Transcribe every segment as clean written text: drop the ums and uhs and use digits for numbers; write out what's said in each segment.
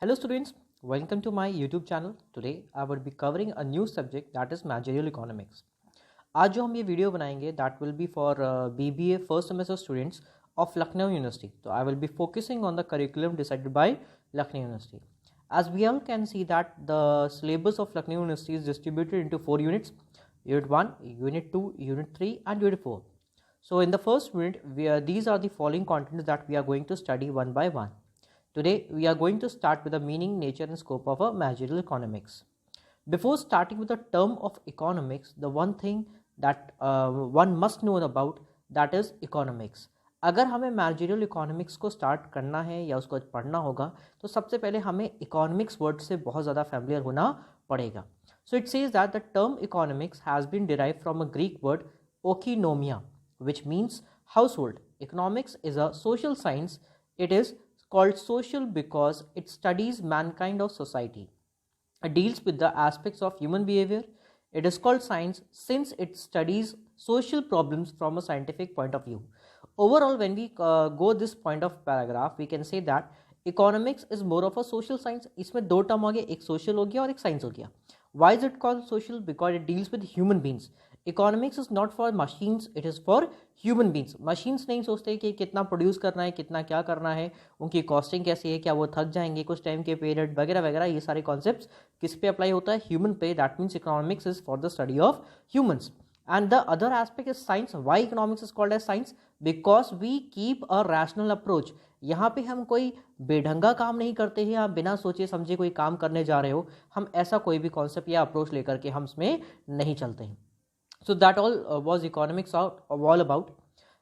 Hello students, welcome to my YouTube channel. Today I will be covering a new subject that is managerial economics. आज जो हम ये video बनाएंगे that will be for BBA first semester students of Lucknow University. So I will be focusing on the curriculum decided by Lucknow University. As we all can see that the syllabus of Lucknow University is distributed into 4 units: Unit 1, Unit 2, Unit 3 and Unit 4. So in the first unit, these are the following contents that we are going to study one by one. Today, we are going to start with the meaning, nature and scope of a managerial economics. Before starting with the term of economics, the one thing that one must know about that is economics. अगर हमें managerial economics को start करना है या उसको पढ़ना होगा तो सबसे पहले हमें इकोनॉमिक्स वर्ड से बहुत ज़्यादा फैमिलियर होना पड़ेगा. So it says that the term economics has been derived from a Greek word oikonomia which means household. Economics is a social science. It is called social because it studies mankind of society. It deals with the aspects of human behavior. It is called science since it studies social problems from a scientific point of view. Overall, when we go this point of paragraph, we can say that economics is more of a social science. इसमें दो term हो गए, एक social हो गया और एक science हो गया. Why is it called social? Because it deals with human beings. Economics is not for machines, it is for human beings. Machines नहीं सोचते कि कितना प्रोड्यूस करना है, कितना क्या करना है, उनकी कॉस्टिंग कैसी है, क्या वो थक जाएंगे कुछ टाइम के पीरियड वगैरह वगैरह. ये सारे कॉन्सेप्ट्स किस पे अप्लाई होता है? ह्यूमन पे. That means economics is for the study of humans. And the other aspect is science. Why economics is called as science? Because we keep a rational approach. यहाँ पे हम कोई बेढंगा काम नहीं करते हैं. आप बिना सोचे समझे कोई काम करने जा रहे हो, हम ऐसा कोई भी कॉन्सेप्ट या अप्रोच लेकर के हम इसमें नहीं चलते हैं. So that all was economics all about.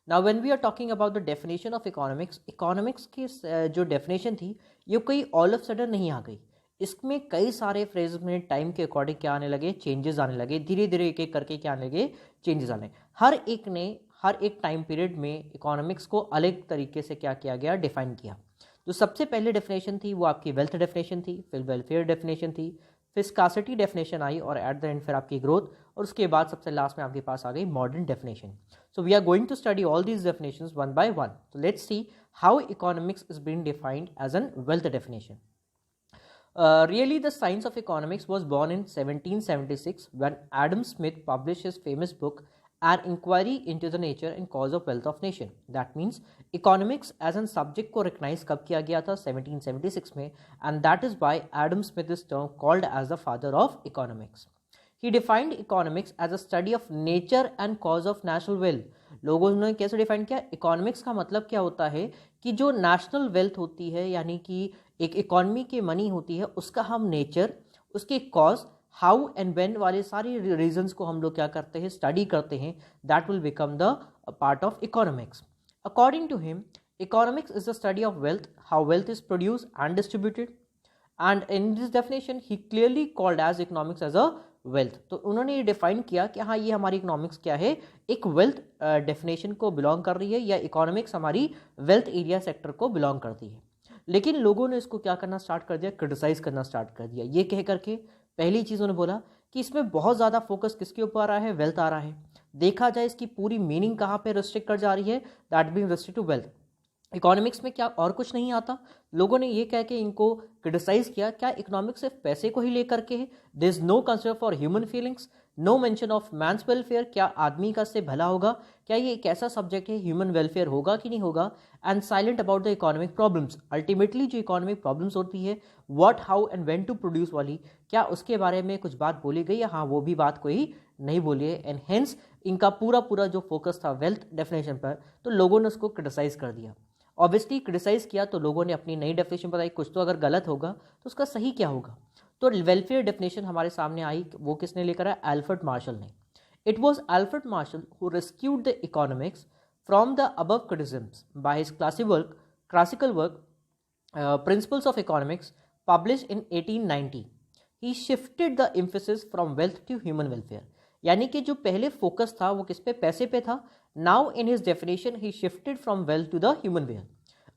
Now when we are talking about the definition of economics, economics की जो definition थी ये कोई all of sudden नहीं आ गई. इसमें कई सारे फ्रेज में टाइम के अकॉर्डिंग क्या आने लगे, चेंजेस आने लगे. धीरे धीरे एक एक करके क्या आने लगे, चेंजेस आने. हर एक ने हर एक टाइम पीरियड में इकोनॉमिक्स को अलग तरीके से क्या किया गया, डिफाइन किया. तो सबसे पहले डेफिनेशन थी वो आपकी वेल्थ डेफिनेशन थी, फिर वेलफेयर डेफिनेशन थी, फिर स्कार्सिटी डेफिनेशन आई और एट द एंड फिर आपकी ग्रोथ, और उसके बाद सबसे लास्ट में आपके पास आ गई modern definition. So we are going to study all these definitions one by one. So let's see how economics is been defined as an wealth definition. Really, the science of economics was born in 1776 when Adam Smith published his famous book An Inquiry into the Nature and Cause of Wealth of Nation. That means economics as an subject को recognize कब किया गया था? 1776 में, and that is why Adam Smith is term called as the father of economics. He defined economics as a study of nature and cause of national wealth. लोगों ने कैसे define किया? इकोनॉमिक्स का मतलब क्या होता है कि जो नेशनल वेल्थ होती है, यानी कि एक इकोनॉमी की मनी होती है, उसका हम नेचर, उसके कॉज, हाउ एंड व्हेन वाले सारे रीजंस को हम लोग क्या करते हैं, स्टडी करते हैं. That will become the part of economics. According to him, economics is the study of wealth, how wealth is produce and distributed. And in this definition he clearly called as economics as a wealth. तो उन्होंने ये define किया कि हाँ, ये हमारी economics क्या है, एक वेल्थ डेफिनेशन को बिलोंग कर रही है, या इकोनॉमिक्स हमारी वेल्थ एरिया सेक्टर को बिलोंग करती है. लेकिन लोगों ने इसको क्या करना स्टार्ट कर दिया, क्रिटिसाइज करना स्टार्ट कर दिया. ये कह करके पहली चीज़ उन्होंने बोला कि इसमें बहुत ज़्यादा फोकस किसके ऊपर आ रहा है, वेल्थ आ रहा है. देखा जाए इसकी पूरी मीनिंग कहाँ पे रिस्ट्रिक्ट कर जा रही है, that being restrict to wealth. Economics में क्या और कुछ नहीं आता. लोगों ने ये कह के इनको क्रिटिसाइज किया, क्या इकोनॉमिक्स सिर्फ पैसे को ही लेकर के है? There is no consider for human feelings, no mention of man's welfare. क्या आदमी का से भला होगा? क्या ये एक ऐसा सब्जेक्ट है, ह्यूमन वेलफेयर होगा कि नहीं होगा? And silent about the economic problems. Ultimately जो इकोनॉमिक प्रॉब्लम्स होती है, what, how and when to produce वाली, क्या उसके बारे में कुछ बात बोली गई या हाँ वो भी बात कोई नहीं बोली है. एंड हेंस इनका पूरा पूरा जो फोकस था वेल्थ डेफिनेशन पर, तो लोगों ने उसको क्रिटिसाइज कर दिया. ऑब्वियसली क्रिटिसाइज किया तो लोगों ने अपनी नई डेफिनेशन बताई. कुछ तो अगर गलत होगा तो उसका सही क्या होगा? तो वेलफेयर डेफिनेशन हमारे सामने आई. वो किसने लेकर आया? अल्फ्रेड मार्शल ने. It was Alfred Marshall who rescued the economics from the above criticisms by his classical work principles of economics publish in 1890. He shifted the emphasis from wealth to human welfare. यानी कि जो पहले focus था वो किस पे, पैसे पे था. Now in his definition he shifted from wealth to the human wealth.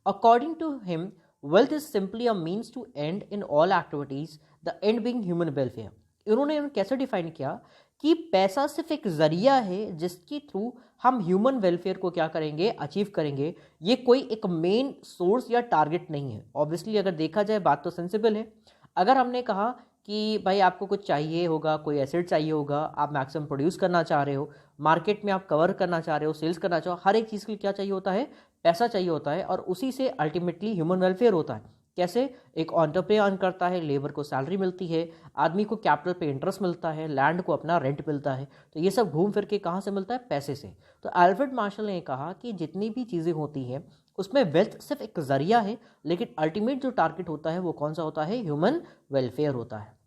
According to him, wealth is simply a means to end in all activities, the end being human welfare. इन्होंने कैसे define किया कि पैसा सिर्फ एक जरिया है जिसके थ्रू हम ह्यूमन वेलफेयर को क्या करेंगे, अचीव करेंगे। ये कोई एक मेन सोर्स या टारगेट नहीं है। ऑब्वियसली अगर देखा जाए बात तो सेंसिबल है। अगर हमने कहा कि भाई आपको कुछ चाहिए होगा, कोई एसेट चाहिए होगा, आप मैक्सिमम प्रोड्यूस करना चाह रहे हो, मार्केट में आप कवर करना चाह रहे हो, सेल्स करना चाहो, हर एक चीज़ के लिए क्या चाहिए होता है, पैसा चाहिए होता है। और उसी से अल्टीमेटली ह्यूमन वेलफेयर होता है। कैसे? एक एंटरप्रेन्योर अर्न करता है, लेबर को सैलरी मिलती है, आदमी को कैपिटल पे इंटरेस्ट मिलता है, लैंड को अपना रेंट मिलता है। तो ये सब घूम फिर के कहाँ से मिलता है? पैसे से। तो अल्फ्रेड मार्शल ने कहा कि जितनी भी चीज़ें होती हैं उसमें वेल्थ सिर्फ एक जरिया है, लेकिन अल्टीमेट जो टारगेट होता है वो कौन सा होता है? ह्यूमन वेलफेयर होता है।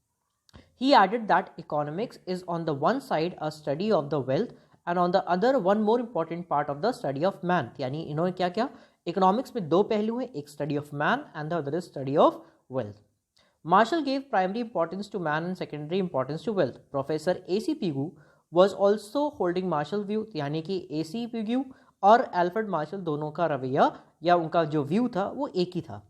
He added that economics is on the one side a study of the wealth and on the other one more important part of the study of man। यानी इन्होंने क्या क्या, इकोनॉमिक्स में दो पहलू हैं, एक study of man and the other is study of wealth. Marshall gave primary importance to man and secondary importance to wealth। Professor A.C. Pigou was also holding Marshall view। यानी कि A.C. Pigou और Alfred Marshall दोनों का रवैया या उनका जो view था वो एक ही था।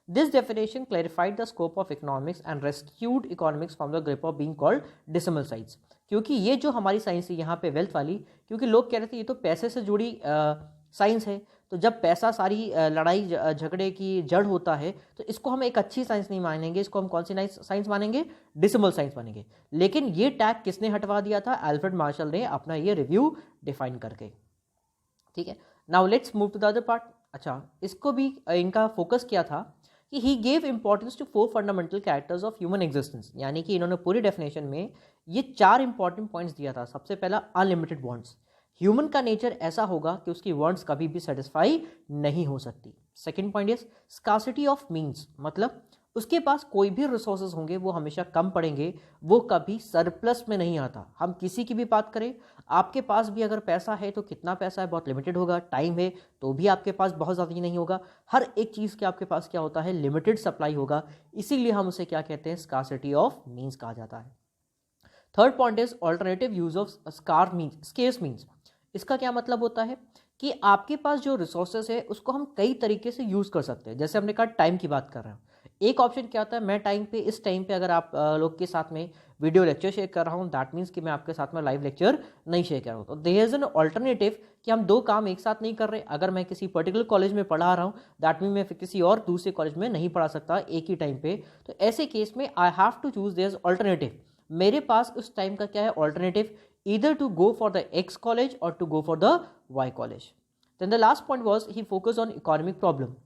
This definition clarified the scope of economics and rescued economics from the grip of being called decimal science। क्योंकि ये जो हमारी साइंस है यहाँ पे वेल्थ वाली, क्योंकि लोग कह रहे थे ये तो पैसे से जुड़ी साइंस है, तो जब पैसा सारी लड़ाई झगड़े की जड़ होता है तो इसको हम एक अच्छी साइंस नहीं मानेंगे, इसको हम कौन सी साइंस मानेंगे? डिसिमल साइंस मानेंगे। लेकिन ये टैग किसने हटवा दिया था? अल्फ्रेड मार्शल ने अपना ये रिव्यू डिफाइन करके। ठीक है, now let's move to the other part. अच्छा, इसको भी इनका फोकस क्या था कि he gave importance to 4 fundamental characters of human existence. यानी कि इन्होंने पूरी डेफिनेशन में ये 4 इंपॉर्टेंट पॉइंट्स दिया था। सबसे पहला, अनलिमिटेड वांट्स। ह्यूमन का नेचर ऐसा होगा कि उसकी वांट्स कभी भी सेटिस्फाई नहीं हो सकती। Second point is scarcity of means, मतलब उसके पास कोई भी रिसोर्सेज होंगे वो हमेशा कम पड़ेंगे, वो कभी सरप्लस में नहीं आता। हम किसी की भी बात करें, आपके पास भी अगर पैसा है तो कितना पैसा है? बहुत लिमिटेड होगा। टाइम है तो भी आपके पास बहुत ज़्यादा ही नहीं होगा। हर एक चीज़ के आपके पास क्या होता है? लिमिटेड सप्लाई होगा। इसीलिए हम उसे क्या कहते हैं? स्कार्सिटी ऑफ मीन्स कहा जाता है। Third point is alternative use of scarce means. इसका क्या मतलब होता है कि आपके पास जो रिसोर्सेज है उसको हम कई तरीके से यूज़ कर सकते हैं। जैसे हमने कहा टाइम की बात कर रहे हैं, एक ऑप्शन क्या होता है? मैं टाइम पे, इस टाइम पे अगर आप लोग के साथ में वीडियो लेक्चर शेयर कर रहा हूँ, दैट मीन्स कि मैं आपके साथ में लाइव लेक्चर नहीं शेयर कर रहा हूँ। तो देयर इज एन ऑल्टरनेटिव कि हम दो काम एक साथ नहीं कर रहे। अगर मैं किसी पर्टिकुलर कॉलेज में पढ़ा रहा हूँ, दैट मीन मैं फिर किसी और दूसरे कॉलेज में नहीं पढ़ा सकता एक ही टाइम पे। तो ऐसे केस में I have to choose there is alternative. मेरे पास उस टाइम का क्या है? Alternative, either to go for the X college और to go for the Y college. Then the last point was he focused on economic problem.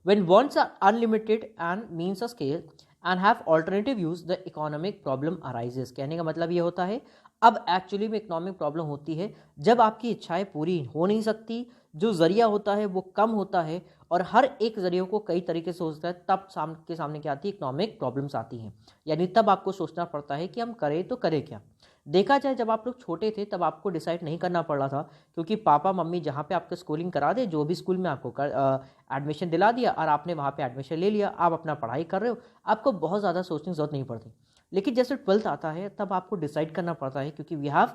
When wants are unlimited and means are scarce and have alternative use, the economic problem arises। कहने का मतलब ये होता है, अब actually में economic problem होती है जब आपकी इच्छाएं पूरी हो नहीं सकती, जो जरिया होता है वो कम होता है और हर एक जरिए को कई तरीके से होता है, तब सामने क्या आती है? इकोनॉमिक प्रॉब्लम्स आती हैं। यानी तब आपको सोचना पड़ता है कि हम करें तो करें क्या। देखा जाए जब आप लोग छोटे थे तब आपको डिसाइड नहीं करना पड़ रहा था, क्योंकि पापा मम्मी जहाँ पे आपको स्कूलिंग करा दे, जो भी स्कूल में आपको एडमिशन दिला दिया और आपने वहाँ पे एडमिशन ले लिया, आप अपना पढ़ाई कर रहे हो, आपको बहुत ज़्यादा सोचने की जरूरत नहीं पड़ती। लेकिन जैसे 12th आता है तब आपको डिसाइड करना पड़ता है, क्योंकि we have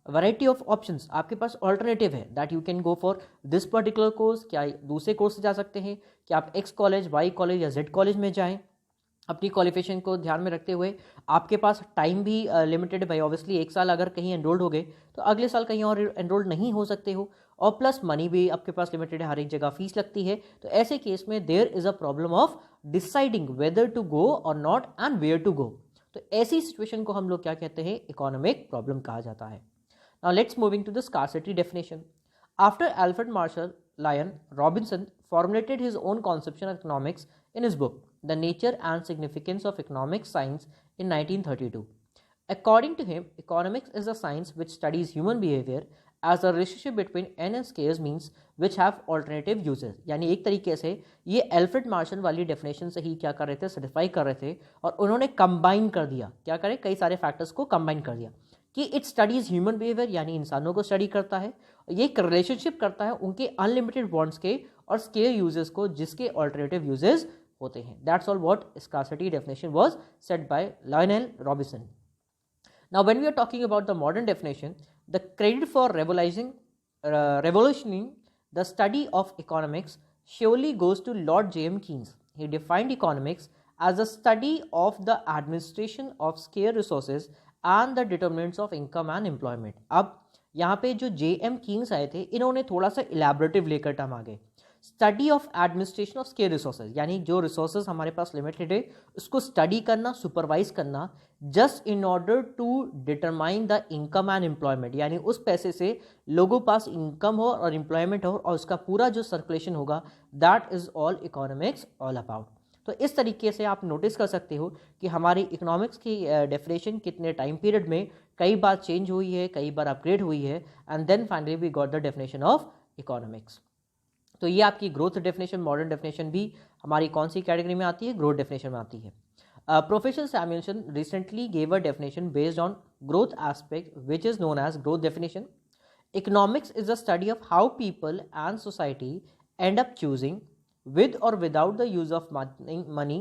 variety of options. आपके पास ऑल्टरनेटिव है that you can go for this particular course, क्या दूसरे कोर्स से जा सकते हैं, कि आप एक्स कॉलेज, वाई कॉलेज या जेड कॉलेज में जाएँ। अपनी क्वालिफिकेशन को ध्यान में रखते हुए आपके पास टाइम भी लिमिटेड है भाई। ऑब्वियसली एक साल अगर कहीं एनरोल्ड हो गए तो अगले साल कहीं और एनरोल्ड नहीं हो सकते हो, और प्लस मनी भी आपके पास लिमिटेड है, हर एक जगह फीस लगती है। तो ऐसे केस में there is a problem of deciding whether to go और not and where to go. तो ऐसी सिचुएशन को हम लोग क्या कहते हैं? इकोनॉमिक प्रॉब्लम कहा जाता है। Now let's moving to the scarcity definition. After Alfred Marshall, Lionel Robbins formulated his own conception of economics in his book The Nature and Significance of Economic Science in 1932. According to him, economics is a science which studies human behavior as a relationship between n and scarce means which have alternative uses। यानी एक तरीके से ये Alfred Marshall वाली definition से ही क्या कर रहे थे? सेटिस्फाई कर रहे थे, और उन्होंने कंबाइन कर दिया। क्या करें? कई सारे फैक्टर्स को कंबाइन कर दिया कि इट स्टडीज ह्यूमन बिहेवियर, यानी इंसानों को स्टडी करता है। ये एक रिलेशनशिप करता है उनके अनलिमिटेड बॉन्ड्स के और स्केयर यूजेस को, जिसके ऑल्टरनेटिव यूजेस होते हैं। That's all what scarcity definition was set by Lionel Robbins. Now, when we are talking about the modern definition, the credit for revolutioning the study of economics surely goes to Lord J.M. Keynes. He defined economics as a study of the administration of scarce resources and the determinants of income and employment. अब यहाँ पे जो JM Kings आए थे, इन्होंने थोड़ा सा elaborative लेकर टर्म आगे, study of administration of square resources, यानी जो रिसोर्सेज हमारे पास लिमिटेड है उसको स्टडी करना, सुपरवाइज करना, just in order to determine the income and employment, यानी उस पैसे से लोगों पास इनकम हो और एम्प्लॉयमेंट हो और उसका पूरा जो सर्कुलेशन होगा, that is all economics all about. तो इस तरीके से आप नोटिस कर सकते हो कि हमारी इकोनॉमिक्स की डेफिनेशन कितने टाइम पीरियड में कई बार चेंज हुई है, कई बार अपग्रेड हुई है, and then finally we got the definition of economics. तो ये आपकी ग्रोथ डेफिनेशन, मॉडर्न डेफिनेशन भी हमारी कौन सी कैटेगरी में आती है, ग्रोथ डेफिनेशन में आती है। Professor Samuelson recently gave a definition based on growth aspect which is known as growth definition. Economics is the study of how people and society end up choosing with or without the use of money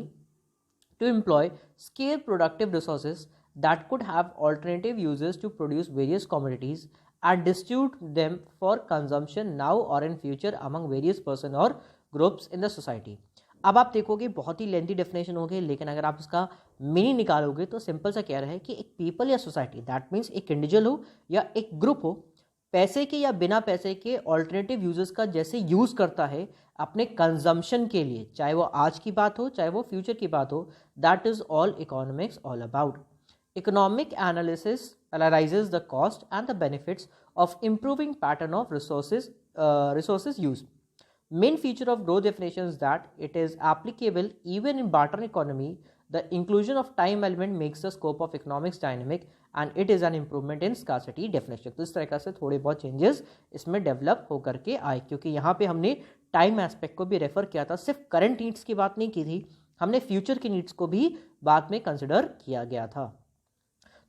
to employ scarce productive resources that could have alternative uses to produce various commodities and distribute them for consumption now or in future among various person or groups in the society। अब आप देखोगे बहुत ही lengthy definition हो गई, लेकिन अगर आप इसका मीनिंग निकालोगे तो सिंपल सा कह रहा है कि एक पीपल या सोसाइटी, दैट मीन्स एक इंडिविजुअल हो या एक ग्रुप हो, पैसे के या बिना पैसे के ऑल्टरनेटिव यूजेस का जैसे यूज करता है अपने कंजम्पशन के लिए, चाहे वो आज की बात हो चाहे वो फ्यूचर की बात हो, that is all economics all about. Economic analysis analyses the cost and the benefits of improving pattern of resources use. Main feature of growth definition is that it is applicable even in barter economy. The inclusion of time element makes the scope of economics dynamic and it is an improvement in scarcity definition। तो इस तरह से थोड़े बहुत changes इसमें develop होकर के आए, क्योंकि यहाँ पे हमने टाइम एस्पेक्ट को भी रेफर किया था, सिर्फ करंट नीड्स की बात नहीं की थी, हमने फ्यूचर की नीड्स को भी बाद में कंसिडर किया गया था।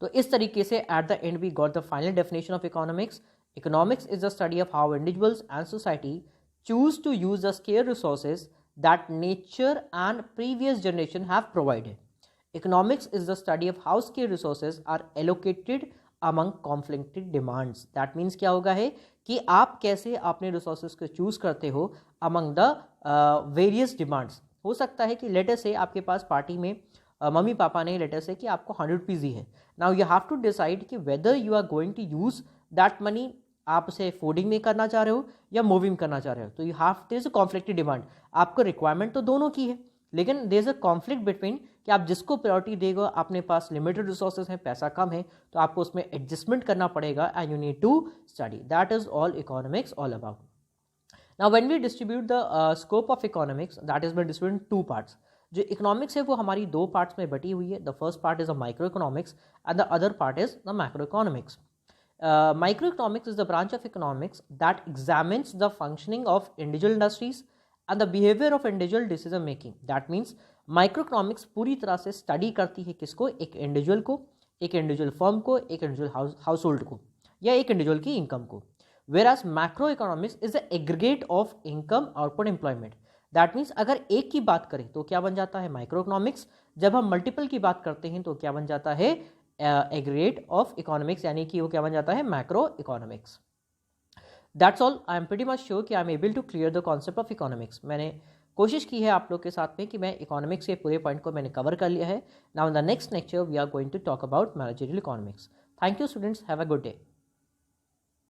तो इस तरीके से at the end we got the final definition of economics. Economics is the study of how individuals and society choose to use the scarce resources that nature and previous generation have provided. Economics is the study of how scarce resources are allocated among conflicting demands. That means क्या होगा है कि आप कैसे अपने resources को choose करते हो among the various demands। हो सकता है कि लेटर से आपके पास पार्टी में मम्मी पापा ने लेटर से कि आपको 100 रुपीज़ दी है। Now you have to decide कि whether you are going to use that money, आप उसे फूडिंग में करना चाह रहे हो या मूविंग करना चाह रहे हो। तो you have there is a conflictive demand, आपको रिक्वायरमेंट तो दोनों की है, लेकिन there is a conflict between कि आप जिसको प्रायोरिटी देगा, अपने पास लिमिटेड रिसोर्सेज हैं, पैसा कम है, तो आपको उसमें एडजस्टमेंट करना पड़ेगा and you need to study. That is all economics all about. Now when we distribute the scope of economics, that is been distributed in 2 parts. जो इकोनॉमिक्स है वो हमारी 2 पार्ट्स में बटी हुई है। The first part is the micro economics and the other part is the macro economics. Microeconomics is the branch of economics that examines the functioning of individual industries and the behavior of individual decision making. That means microeconomics पूरी तरह से study करती है किसको, एक individual को, एक individual firm को, एक इंडिविजुअल हाउस होल्ड को या एक इंडिविजुअल की इनकम को। Whereas macroeconomics is the aggregate of income, output, employment. That means अगर एक की बात करें तो क्या बन जाता है माइक्रो इकोनॉमिक्स, जब हम मल्टीपल की बात करते हैं तो क्या बन जाता है एग्रीगेट ऑफ इकोनॉमिक्स, यानी कि वो क्या बन जाता है macroeconomics. That's all. I am pretty much sure कि I am able to clear the concept of economics. मैंने कोशिश की है आप लोग के साथ में कि मैं इकोनॉमिक्स के पूरे पॉइंट को मैंने कवर कर लिया है। Now in the next lecture we are going to talk about managerial economics. Thank you students, have a good day.